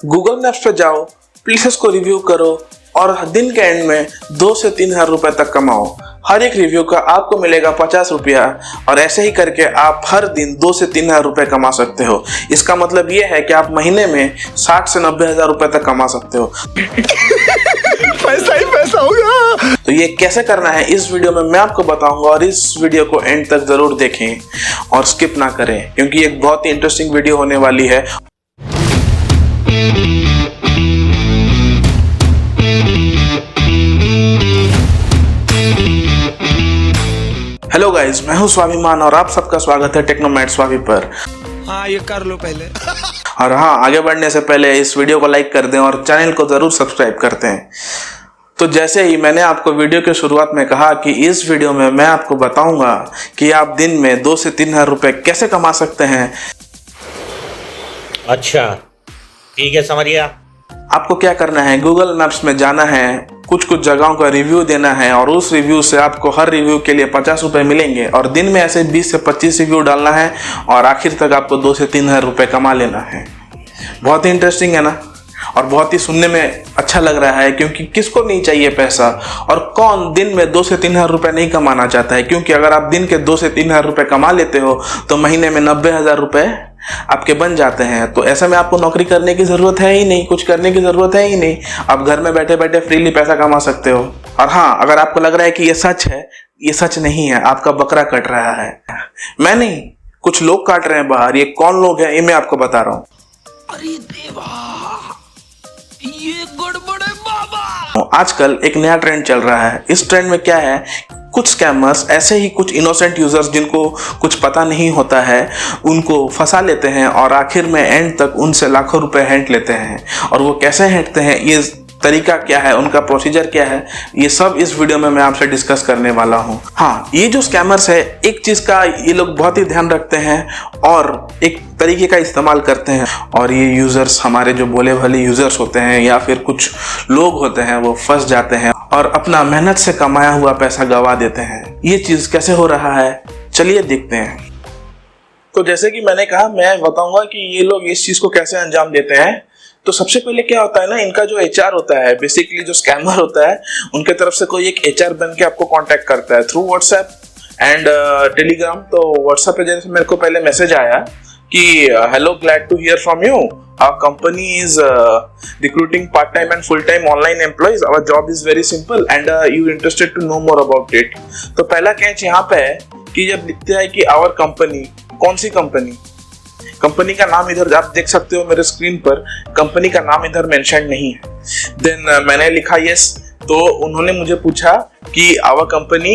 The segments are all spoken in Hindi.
गूगल मैप्स पे जाओ, प्लेसेस को रिव्यू करो और दिन के एंड में 2 से 3 हज़ार रुपए तक कमाओ। हर एक रिव्यू का आपको मिलेगा 50 रुपया और ऐसे ही करके आप हर दिन 2 से 3 हज़ार रुपए कमा सकते हो। इसका मतलब ये है कि आप महीने में 60 से 90 हज़ार रुपए तक कमा सकते हो। पैसा ही पैसा होगा। तो ये कैसे करना है इस वीडियो में मैं आपको बताऊंगा और इस वीडियो को एंड तक जरूर देखें और स्किप ना करें, क्योंकि एक बहुत ही इंटरेस्टिंग वीडियो होने वाली है। हेलो गाइस, मैं हूं स्वाभिमान और आप सबका स्वागत है टेक्नोमैट स्वाभि पर। हाँ, ये कर लो पहले। और हाँ, आगे बढ़ने से पहले इस वीडियो को लाइक कर दें और चैनल को जरूर सब्सक्राइब करते हैं। तो जैसे ही मैंने आपको वीडियो के शुरुआत में कहा कि इस वीडियो में मैं आपको बताऊंगा कि आप दिन में 2 से 3 हज़ार रुपए कैसे कमा सकते हैं। अच्छा, ठीक है, समझ गया। आपको क्या करना है, गूगल मैप्स में जाना है, कुछ जगहों का रिव्यू देना है और उस रिव्यू से आपको हर रिव्यू के लिए 50 रुपए मिलेंगे और दिन में ऐसे 20 से 25 रिव्यू डालना है और आखिर तक आपको 2 से 3 हज़ार रुपए कमा लेना है। बहुत ही इंटरेस्टिंग है ना, और बहुत ही सुनने में अच्छा लग रहा है, क्योंकि किसको नहीं चाहिए पैसा और कौन दिन में 2 से 3 हज़ार रुपए नहीं कमाना चाहता है। क्योंकि अगर आप दिन के 2 से 3 हज़ार रुपए कमा लेते हो तो महीने में 90 हज़ार रुपए आपके बन जाते हैं। तो ऐसे में आपको नौकरी करने की जरूरत है ही नहीं, कुछ करने की जरूरत है ही नहीं। आप घर में बैठे बैठे फ्रीली पैसा कमा सकते हो। और हाँ, अगर आपको लग रहा है कि ये सच है, ये सच नहीं है, आपका बकरा कट रहा है। मैं नहीं, कुछ लोग काट रहे हैं बाहर। ये कौन लोग हैं ये मैं आपको बता रहा हूँ। अरे देवा, ये गड़बड़ है बाबा। आजकल एक नया ट्रेंड चल रहा है। इस ट्रेंड में क्या है, कुछ स्कैमर्स ऐसे ही कुछ इनोसेंट यूजर्स जिनको कुछ पता नहीं होता है उनको फंसा लेते हैं और आखिर में एंड तक उनसे लाखों रुपए हैंट लेते हैं। और वो कैसे हैंटते हैं, ये तरीका क्या है, उनका प्रोसीजर क्या है, ये सब इस वीडियो में मैं आपसे डिस्कस करने वाला हूँ। हाँ, ये जो स्कैमर्स है, एक चीज़ का ये लोग बहुत ही ध्यान रखते हैं और एक तरीके का इस्तेमाल करते हैं। और ये यूज़र्स, हमारे जो भोले भाले यूज़र्स होते हैं या फिर कुछ लोग होते हैं, वो फंस जाते हैं और अपना मेहनत से कमाया हुआ पैसा गंवा देते हैं। ये चीज़ कैसे हो रहा है, चलिए देखते हैं। तो जैसे कि मैंने कहा, मैं बताऊंगा कि ये लोग इस चीज़ को कैसे अंजाम देते हैं। तो सबसे पहले क्या होता है ना, इनका जो एचआर होता है, बेसिकली जो स्कैमर होता है, उनके तरफ से कोई एक एचआर बन के आपको कांटेक्ट करता है थ्रू व्हाट्सएप एंड टेलीग्राम। तो व्हाट्सएप पे जैसे मेरे को पहले मैसेज आया कि hello, glad to hear from you, our company is recruiting part-time and full-time online employees. Our job is very simple and you interested to know more about it. तो पहला कैच यहाँ पे है कि जब लिखते हैं कि our company, कौन सी कंपनी, कंपनी का नाम इधर आप देख सकते हो मेरे स्क्रीन पर, कंपनी का नाम इधर मेंशन नहीं है। देन मैंने लिखा यस, तो उन्होंने मुझे पूछा कि आवर कंपनी,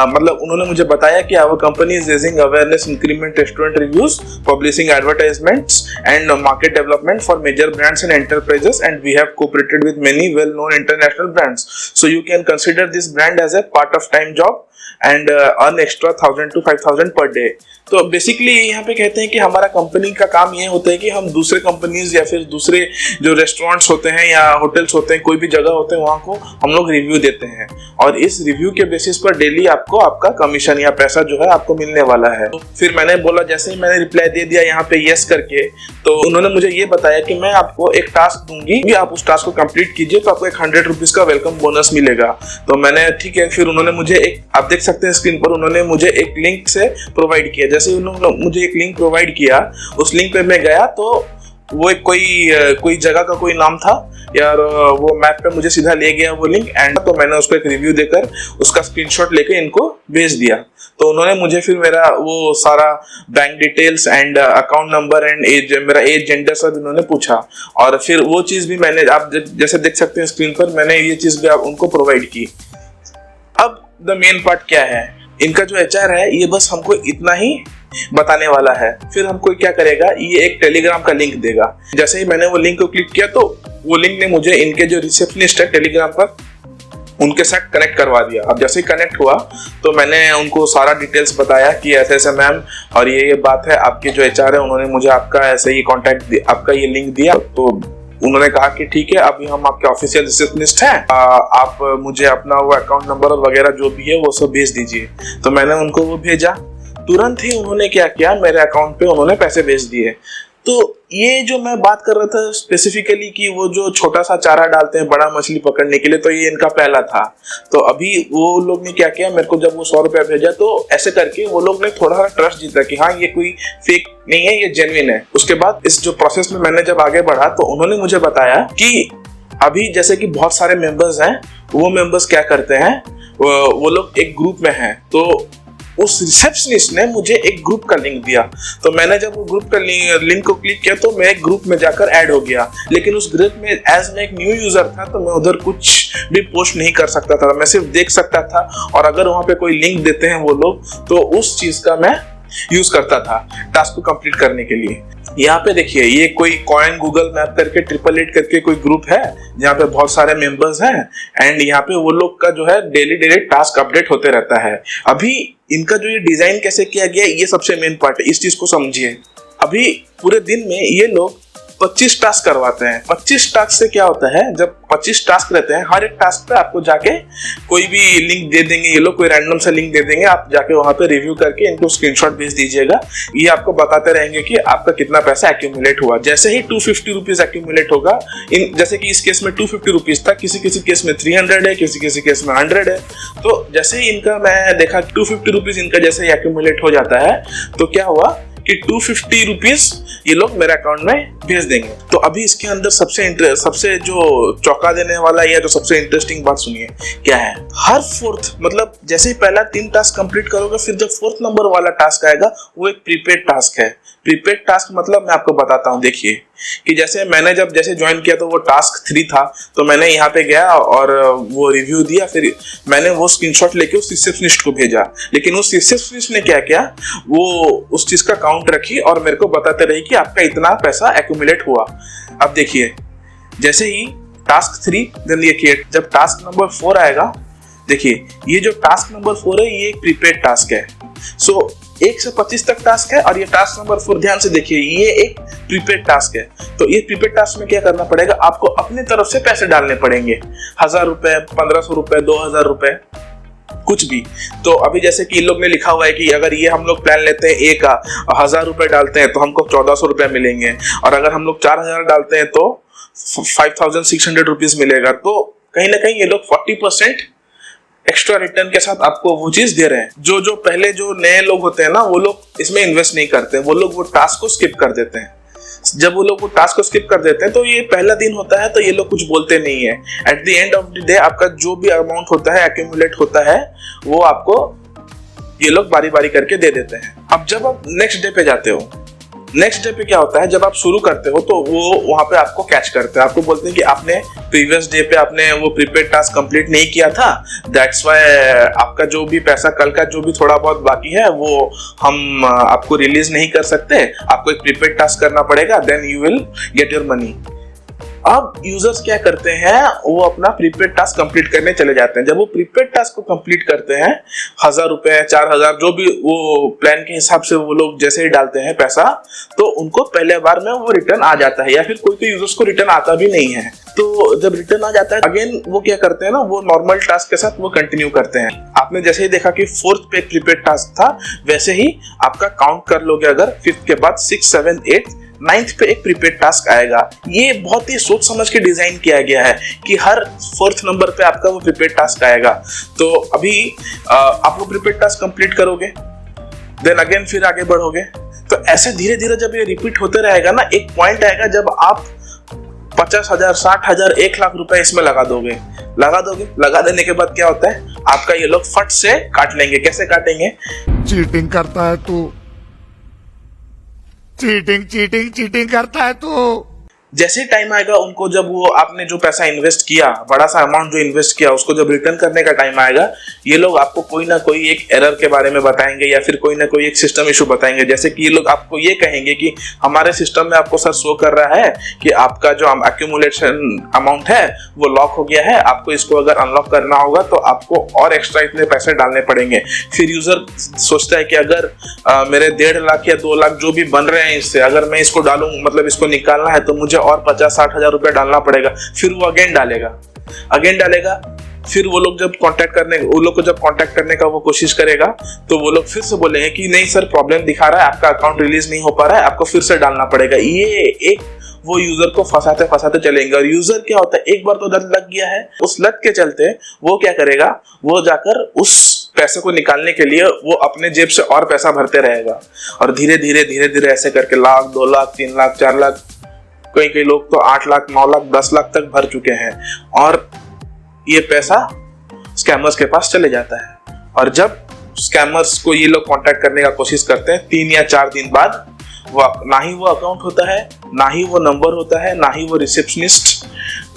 मतलब उन्होंने मुझे बताया कि our company is raising awareness, increment restaurant reviews, publishing advertisements and market development for major brands and enterprises and we have cooperated with many well known international brands, so you can consider this brand as a part of time job and earn extra 1000 to 5000 per day. तो बेसिकली यहाँ पे कहते हैं कि हमारा कंपनी का काम ये होता है कि हम दूसरे कंपनीज या फिर दूसरे जो रेस्टोरेंट्स होते हैं या होटल्स होते हैं, कोई भी जगह होते हैं, वहाँ को हम लोग रिव्यू देते हैं और इस रिव्यू के बेसिस पर डेली आपको आपका कमीशन या पैसा जो है आपको मिलने वाला है। तो फिर मैंने बोला, जैसे ही मैंने रिप्लाई दे दिया यहाँ पे यस करके, तो उन्होंने मुझे ये बताया कि मैं आपको एक टास्क दूंगी, आप उस टास्क को कंप्लीट कीजिए तो आपको एक 100 रुपीज का वेलकम बोनस मिलेगा। तो मैंने ठीक है, फिर उन्होंने मुझे एक, आप देख सकते हैं स्क्रीन पर, उन्होंने मुझे एक लिंक से प्रोवाइड किया। जैसे उन्होंने मुझे एक लिंक प्रोवाइड किया, उस लिंक पे मैं गया तो वो एक कोई जगह का कोई नाम था यार, वो मैप पे मुझे सीधा ले गया वो लिंक एंड। तो मैंने उसको एक रिव्यू देकर उसका स्क्रीनशॉट लेके इनको भेज दिया। तो उन्होंने मुझे फिर मेरा वो सारा bank details and account number and age, मेरा एज, जेंडर सब इन्होंने पूछा और फिर वो चीज़ भी मैंने, आप जैसे देख सकते हैं स्क्रीन पर, मैंने ये चीज़ भी उनको प्रोवाइड की। अब द मेन पार्ट क्या है, इनका जो एचआर है ये बस हमको इतना ही बताने वाला है। फिर हमको क्या करेगा, ये एक टेलीग्राम का लिंक देगा। जैसे ही मैंने वो लिंक को क्लिक किया तो वो लिंक ने मुझे इनके जो रिसेप्शनिस्ट है टेलीग्राम पर, उनके साथ कनेक्ट करवा दिया। अब जैसे ही कनेक्ट हुआ तो मैंने उनको सारा डिटेल्स बताया कि ऐसे ऐसे मैम और ये बात है, आपके जो एचआर है उन्होंने मुझे आपका ऐसे ही कॉन्टैक्ट, आपका ये लिंक दिया। तो उन्होंने कहा कि ठीक है, अभी हम आपके ऑफिशियल रिसेप्शनिस्ट हैं, आप मुझे अपना वो अकाउंट नंबर और वगैरह जो भी है वो सब भेज दीजिए। तो मैंने उनको वो भेजा। तुरंत ही उन्होंने क्या किया, मेरे अकाउंट पे उन्होंने पैसे भेज दिए। तो ये जो मैं बात कर रहा था स्पेसिफिकली कि वो जो छोटा सा चारा डालते हैं बड़ा मछली पकड़ने के लिए, तो ये इनका पहला था। तो अभी वो लोग ने क्या किया, मेरे को जब वो 100 रुपया भेजा तो ऐसे करके वो लोग ने थोड़ा सा ट्रस्ट जीता कि हाँ ये कोई फेक नहीं है, ये जेन्युइन है। उसके बाद इस जो प्रोसेस में मैंने जब आगे बढ़ा तो उन्होंने मुझे बताया कि अभी जैसे कि बहुत सारे मेंबर्स हैं, वो मेंबर्स क्या करते हैं, वो लोग एक ग्रुप में हैं। तो उस रिसेप्शनिस्ट ने मुझे एक ग्रुप का लिंक दिया। तो मैंने जब वो ग्रुप का लिंक को क्लिक किया तो मैं एक ग्रुप में जाकर ऐड हो गया। लेकिन उस ग्रुप में एज मैं एक न्यू यूजर था तो मैं उधर कुछ भी पोस्ट नहीं कर सकता था, मैं सिर्फ देख सकता था। और अगर वहां पे कोई लिंक देते हैं वो लोग तो उस चीज का मैं यूज करता था टास्क को कंप्लीट करने के लिए। यहाँ पे देखिए ये कोई कॉइन गूगल मैप करके 888 करके कोई ग्रुप है जहाँ पे बहुत सारे मेंबर्स हैं एंड यहाँ पे वो लोग का जो है डेली टास्क अपडेट होते रहता है। अभी इनका जो ये डिजाइन कैसे किया गया ये सबसे मेन पार्ट है, इस चीज को समझिए। अभी पूरे दिन में ये लोग 25 टास्क करवाते हैं। 25 टास्क से क्या होता है, जब 25 टास्क रहते हैं हर एक टास्क पे आपको जाके कोई भी लिंक दे देंगे, ये लोग कोई रैंडम सा लिंक दे देंगे, आप जाके वहां पे रिव्यू करके इनको स्क्रीनशॉट भेज दीजिएगा। ये आपको बताते रहेंगे कि आपका कितना पैसा एक्यूमुलेट हुआ। जैसे ही 250 रुपीज एक्यूमुलेट होगा, जैसे कि इस केस में 250 रुपीज था, किसी केस में 300 है, किसी केस में 100 है। तो जैसे ही इनका मैं देखा 250 रुपीज इनका जैसे ही एक्यूमुलेट हो जाता है तो क्या हुआ कि 250 रुपीज ये लोग मेरे अकाउंट में भेज देंगे। तो अभी इसके अंदर सबसे जो चौंका देने वाला या जो सबसे इंटरेस्टिंग बात सुनिए क्या है। हर फोर्थ मतलब जैसे ही पहला 3 टास्क कंप्लीट करोगे फिर जब 4th नंबर वाला टास्क आएगा वो एक प्रीपेड टास्क है। प्रीपेड टास्क मतलब मैं आपको बताता हूँ, देखिए कि जैसे मैंने जैसे ज्वाइन किया तो वो टास्क 3 था, तो मैंने यहाँ पे गया और वो रिव्यू दिया, फिर मैंने वो स्क्रीनशॉट लेके उस रिसेप्शनिस्ट को भेजा। लेकिन उस रिसेप्शनिस्ट ने क्या किया, वो उस चीज का काउंट रखी और मेरे को बताते रही कि आपका इतना पैसा एक्यूमुलेट हुआ। अब देखिए जैसे ही टास्क 3 देन देखिए जब टास्क नंबर 4 आएगा, देखिए ये जो टास्क नंबर 4 है ये एक प्रीपेड टास्क है। सो 1 से 25 तक टास्क है और ये टास्क नंबर 4 ध्यान से देखिए ये एक प्रीपेड टास्क है। तो ये प्रीपेड टास्क में क्या करना पड़ेगा, आपको अपने तरफ से पैसे डालने पड़ेंगे, 1000 रुपए, 1500 रुपए, 2000 रुपए, कुछ भी। तो अभी जैसे कि इन लोग ने लिखा हुआ है कि अगर ये हम लोग प्लान लेते हैं ए का 1000 रुपए डालते हैं तो हमको 1400 रुपए मिलेंगे, और अगर हम लोग 4000 डालते हैं तो 5600 रुपीज मिलेगा। तो कहीं ना कहीं ये लोग 40% एक्स्ट्रा रिटर्न के साथ आपको वो चीज दे रहे हैं। जो पहले जो नए लोग होते हैं ना वो लोग इसमें इन्वेस्ट नहीं करते, वो लोग वो टास्क को स्किप कर देते हैं। जब वो लोग वो टास्क को स्किप कर देते हैं तो ये पहला दिन होता है तो ये लोग कुछ बोलते नहीं है। At the end of the day आपका जो भी अमाउंट होता है एक्यूमुलेट होता है वो आपको ये लोग बारी बारी करके दे देते हैं। अब जब आप नेक्स्ट डे पे जाते हो, नेक्स्ट डे पे क्या होता है, जब आप शुरू करते हो तो वो वहां पे आपको कैच करते हैं, आपको बोलते हैं कि आपने प्रीवियस डे पे आपने वो प्रीपेड टास्क कंप्लीट नहीं किया था, दैट्स व्हाई आपका जो भी पैसा कल का जो भी थोड़ा बहुत बाकी है वो हम आपको रिलीज नहीं कर सकते, आपको एक प्रीपेड टास्क करना पड़ेगा, then you will get your money. अब यूजर्स क्या करते हैं, वो अपना प्रीपेड टास्क कंप्लीट करने चले जाते हैं। जब वो प्रीपेड टास्क को कंप्लीट करते हैं 1000 रुपए, 4000 जो भी वो प्लान के हिसाब से वो लोग जैसे ही डालते हैं पैसा, तो उनको पहले बार में वो रिटर्न आ जाता है, या फिर कोई यूजर्स को रिटर्न आता भी नहीं है। तो जब रिटर्न आ जाता है अगेन वो क्या करते हैं ना, वो नॉर्मल टास्क के साथ वो कंटिन्यू करते हैं। आपने जैसे ही देखा कि 4th पे प्रीपेड टास्क था, वैसे ही आपका काउंट कर लोगे, अगर 5th के बाद 6, 7, 8, 9th पे एक प्रीपेड टास्क आएगा। ये बहुत ही सोच समझ के डिजाइन किया गया है कि हर 4th नंबर पे आपका वो प्रीपेड टास्क आएगा। तो अभी आप वो प्रीपेड टास्क कंप्लीट करोगे, देन अगेन फिर आगे बढ़ोगे। तो ऐसे धीरे धीरे जब ये रिपीट होते रहेगा ना, एक पॉइंट आएगा जब आप 50,000, 60,000, 1 लाख रुपए इसमें लगा दोगे। लगा देने के बाद क्या होता है, आपका ये लोग फट से काट लेंगे। कैसे काटेंगे, चीटिंग करता है तू, चीटिंग करता है तू। जैसे टाइम आएगा उनको, जब वो आपने जो पैसा इन्वेस्ट किया, बड़ा सा अमाउंट जो इन्वेस्ट किया, उसको जब रिटर्न करने का टाइम आएगा, ये लोग आपको कोई ना कोई एक एरर के बारे में बताएंगे या फिर कोई ना कोई एक सिस्टम इशू बताएंगे। जैसे कि ये लोग आपको ये कहेंगे कि हमारे सिस्टम में आपको सर शो कर रहा है कि आपका जो एक्यूमुलेशन अमाउंट है वो लॉक हो गया है, आपको इसको अगर अनलॉक करना होगा तो आपको और एक्स्ट्रा इतने पैसे डालने पड़ेंगे। फिर यूजर सोचता है कि अगर मेरे 1.5 लाख या 2 लाख जो भी बन रहे हैं इससे, अगर मैं इसको डालूं, मतलब इसको निकालना है, तो मुझे और 50-60 हजार रुपया डालना पड़ेगा। फिर वो अगेन डालेगा, फिर वो लोग को जब कांटेक्ट करने का वो कोशिश करेगा तो वो लोग फिर से बोलेंगे कि नहीं सर प्रॉब्लम दिखा रहा है, आपका अकाउंट रिलीज नहीं हो पा रहा है, आपको फिर से डालना पड़ेगा। ये एक वो यूजर को फंसाते फंसाते चलेंगे। और यूजर क्या होता है, एक बार तो लत लग गया है, उस लत के चलते वो क्या करेगा, वो जाकर उस पैसे को निकालने के लिए वो अपने जेब से और पैसा भरते रहेगा और धीरे धीरे ऐसे करके लाख, 2 लाख, 3 लाख, 4 लाख, कई लोग तो 8 लाख, 9 लाख, 10 लाख तक भर चुके हैं। और ये पैसा स्कैमर्स के पास चले जाता है। और जब स्कैमर्स को ये लोग कांटेक्ट करने का कोशिश करते हैं 3 या 4 दिन बाद, ना ही वो अकाउंट होता है, ना ही वो नंबर होता है, ना ही वो रिसेप्शनिस्ट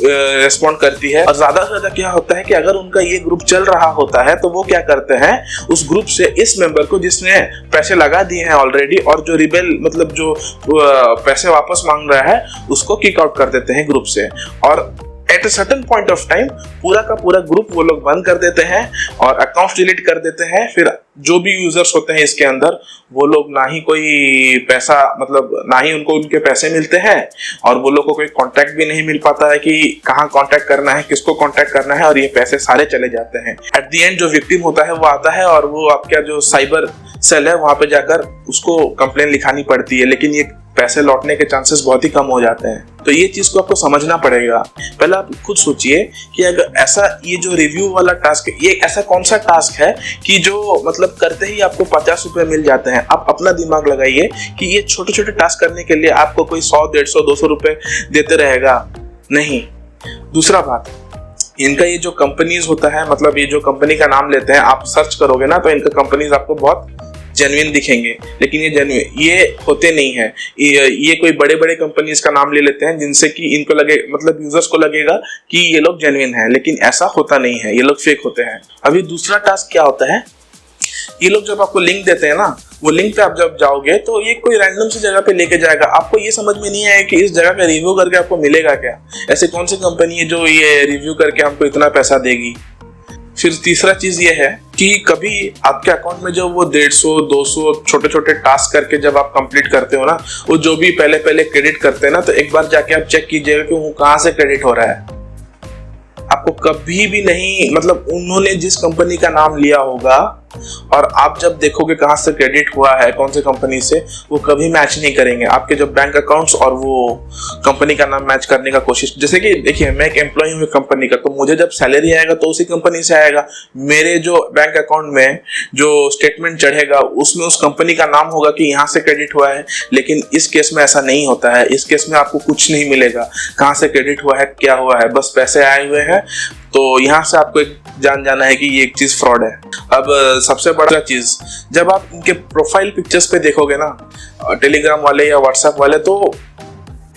रिस्पॉन्ड करती है। और ज्यादा से ज्यादा क्या होता है कि अगर उनका ये ग्रुप चल रहा होता है तो वो क्या करते हैं, उस ग्रुप से इस मेंबर को जिसने पैसे लगा दिए हैं ऑलरेडी और जो रिबेल मतलब जो पैसे वापस मांग रहा है उसको किक आउट कर देते हैं ग्रुप से। और at a certain point of time पूरा का पूरा ग्रुप वो लोग बंद कर देते हैं और अकाउंट डिलीट कर देते हैं। फिर जो भी यूजर्स होते हैं इसके अंदर, वो लोग ना ही कोई पैसा मतलब ना ही उनको उनके पैसे मिलते हैं और वो लोग को कोई कांटेक्ट भी नहीं मिल पाता है कि कहाँ कांटेक्ट करना है, किसको कांटेक्ट करना है, और ये पैसे सारे चले जाते हैं। एट द एंड जो विक्टिम होता है वो आता है और वो आपका जो साइबर सेल है वहां पे जाकर उसको कंप्लेन लिखानी पड़ती है, लेकिन ये पैसे लौटने के चांसेस बहुत ही कम हो जाते हैं। तो ये चीज को आपको समझना पड़ेगा। पहले आप खुद सोचिए कि अगर ऐसा ये जो रिव्यू वाला टास्क है, ये ऐसा कौन सा टास्क है कि जो मतलब करते ही आपको 50 रुपए मिल जाते हैं। आप अपना दिमाग लगाइए कि ये छोटे छोटे टास्क करने के लिए आपको कोई 100, 150, 200 रुपए देते रहेगा, नहीं। दूसरा बात, इनका ये जो कंपनीज होता है, मतलब ये जो कंपनी का नाम लेते हैं, आप सर्च करोगे ना तो इनका कंपनीज आपको बहुत जेन्युइन दिखेंगे, लेकिन ये होते नहीं है। ये कोई बड़े बड़े कंपनीज का नाम ले लेते हैं जिनसे कि इनको लगे मतलब यूजर्स को लगेगा कि ये लोग जेन्युइन है, लेकिन ऐसा होता नहीं है, ये लोग फेक होते हैं। अभी दूसरा टास्क क्या होता है, ये लोग जब आपको लिंक देते हैं ना, वो लिंक पे आप जब जाओगे तो ये कोई रैंडम सी जगह पे लेके जाएगा। आपको ये समझ में नहीं आया कि इस जगह का रिव्यू करके आपको मिलेगा क्या। ऐसे कौन सी कंपनी है जो ये रिव्यू करके हमको इतना पैसा देगी। फिर तीसरा चीज ये है कि कभी आपके अकाउंट में जो वो 150, 200 छोटे छोटे टास्क करके जब आप कंप्लीट करते हो ना, वो जो भी पहले क्रेडिट करते हैं ना, तो एक बार जाके आप चेक कीजिएगा कि वो कहाँ से क्रेडिट हो रहा है। आपको कभी भी नहीं, मतलब उन्होंने जिस कंपनी का नाम लिया होगा और आप जब देखोगे कहाँ से क्रेडिट हुआ है, कौन से कंपनी से, वो कभी मैच नहीं करेंगे। आपके जो बैंक अकाउंट्स और वो कंपनी का नाम मैच करने का कोशिश, जैसे कि देखिए मैं एक एम्प्लॉय हूँ कंपनी का, तो मुझे जब सैलरी आएगा तो उसी कंपनी से आएगा। मेरे जो बैंक अकाउंट में जो स्टेटमेंट चढ़ेगा उसमें उस कंपनी का नाम होगा कि यहाँ से क्रेडिट हुआ है, लेकिन इस केस में ऐसा नहीं होता है। इस केस में आपको कुछ नहीं मिलेगा, कहाँ से क्रेडिट हुआ है, क्या हुआ है, बस पैसे आए हुए हैं। तो यहाँ से आपको एक जान जाना है कि ये एक चीज फ्रॉड है। अब सबसे बड़ा चीज, जब आप इनके प्रोफाइल पिक्चर्स पे देखोगे ना, टेलीग्राम वाले या व्हाट्सएप वाले, तो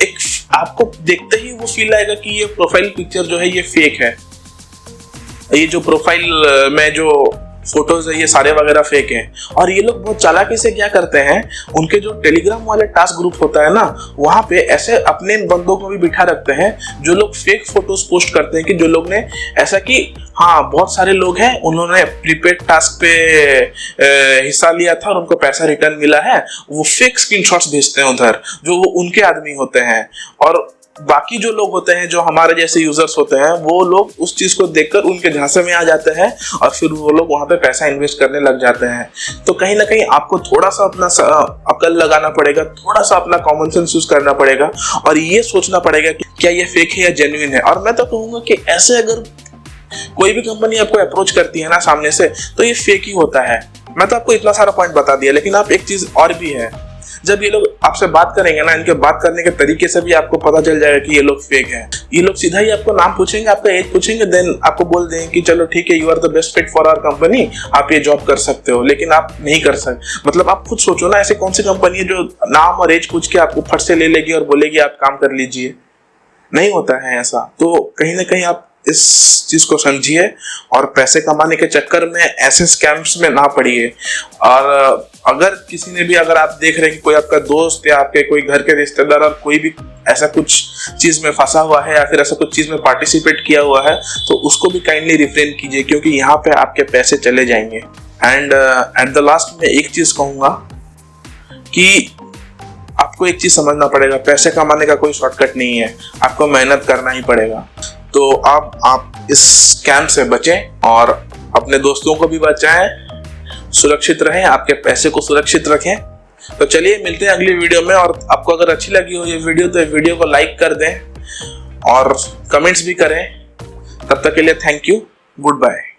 एक आपको देखते ही वो फील आएगा कि ये प्रोफाइल पिक्चर जो है ये फेक है। ये जो प्रोफाइल में जो फोटोज है ये सारे वगैरह फेक हैं। और ये लोग बहुत चालाकी से क्या करते हैं, उनके जो टेलीग्राम वाले टास्क ग्रुप होता है ना, वहां पे ऐसे अपने बंदों को भी बिठा रखते हैं जो लोग फेक फोटोज पोस्ट करते हैं कि जो लोग ने ऐसा कि हाँ बहुत सारे लोग हैं, उन्होंने प्रीपेड टास्क पे हिस्सा लिया था और उनको पैसा रिटर्न मिला है। वो फेक स्क्रीनशॉट्स भेजते हैं उधर, जो वो उनके आदमी होते हैं। और बाकी जो लोग होते हैं, जो हमारे जैसे यूजर्स होते हैं, वो लोग उस चीज को देखकर उनके झांसे में आ जाते हैं और फिर वो लोग वहां पे पैसा इन्वेस्ट करने लग जाते हैं। तो कहीं ना कहीं आपको थोड़ा सा अपना अकल लगाना पड़ेगा, थोड़ा सा अपना कॉमन सेंस यूज करना पड़ेगा और ये सोचना पड़ेगा कि क्या ये फेक है या जेन्युइन है। और मैं तो कहूंगा कि ऐसे अगर कोई भी कंपनी आपको अप्रोच करती है ना सामने से, तो ये फेक ही होता है। मैं तो आपको इतना सारा पॉइंट बता दिया, लेकिन आप एक चीज और भी है, जब ये लोग आपसे बात करेंगे ना, इनके बात करने के तरीके से भी आपको पता चल जाएगा कि ये लोग फेक हैं। ये लोग सीधा ही आपको नाम पूछेंगे, आपका एज पूछेंगे, देन आपको बोल देंगे कि चलो ठीक है, you are the best fit for our company, आप ये जॉब कर सकते हो। लेकिन आप नहीं कर सकते। मतलब आप खुद सोचो ना, ऐसे कौन सी कंपनी है जो नाम और एज पूछ के आपको फट से ले लेगी और बोलेगी आप काम कर लीजिए। नहीं होता है ऐसा। तो कहीं ना कहीं आप इस चीज को समझिए और पैसे कमाने के चक्कर में ऐसे स्कैम्स में ना पड़िए। और अगर किसी ने भी, अगर आप देख रहे हैं कि कोई आपका दोस्त या आपके कोई घर के रिश्तेदार और कोई भी ऐसा कुछ चीज में फंसा हुआ है या फिर ऐसा कुछ चीज में पार्टिसिपेट किया हुआ है, तो उसको भी काइंडली रिफ्रेन कीजिए, क्योंकि यहाँ पे आपके पैसे चले जाएंगे। एंड एट द लास्ट में एक चीज कहूंगा कि आपको एक चीज समझना पड़ेगा, पैसे कमाने का कोई शॉर्टकट नहीं है, आपको मेहनत करना ही पड़ेगा। तो अब आप इस स्कैम से बचें और अपने दोस्तों को भी बचाएं, सुरक्षित रहें, आपके पैसे को सुरक्षित रखें। तो चलिए मिलते हैं अगली वीडियो में। और आपको अगर अच्छी लगी हो ये वीडियो तो वीडियो को लाइक कर दें और कमेंट्स भी करें। तब तक के लिए थैंक यू, गुड बाय।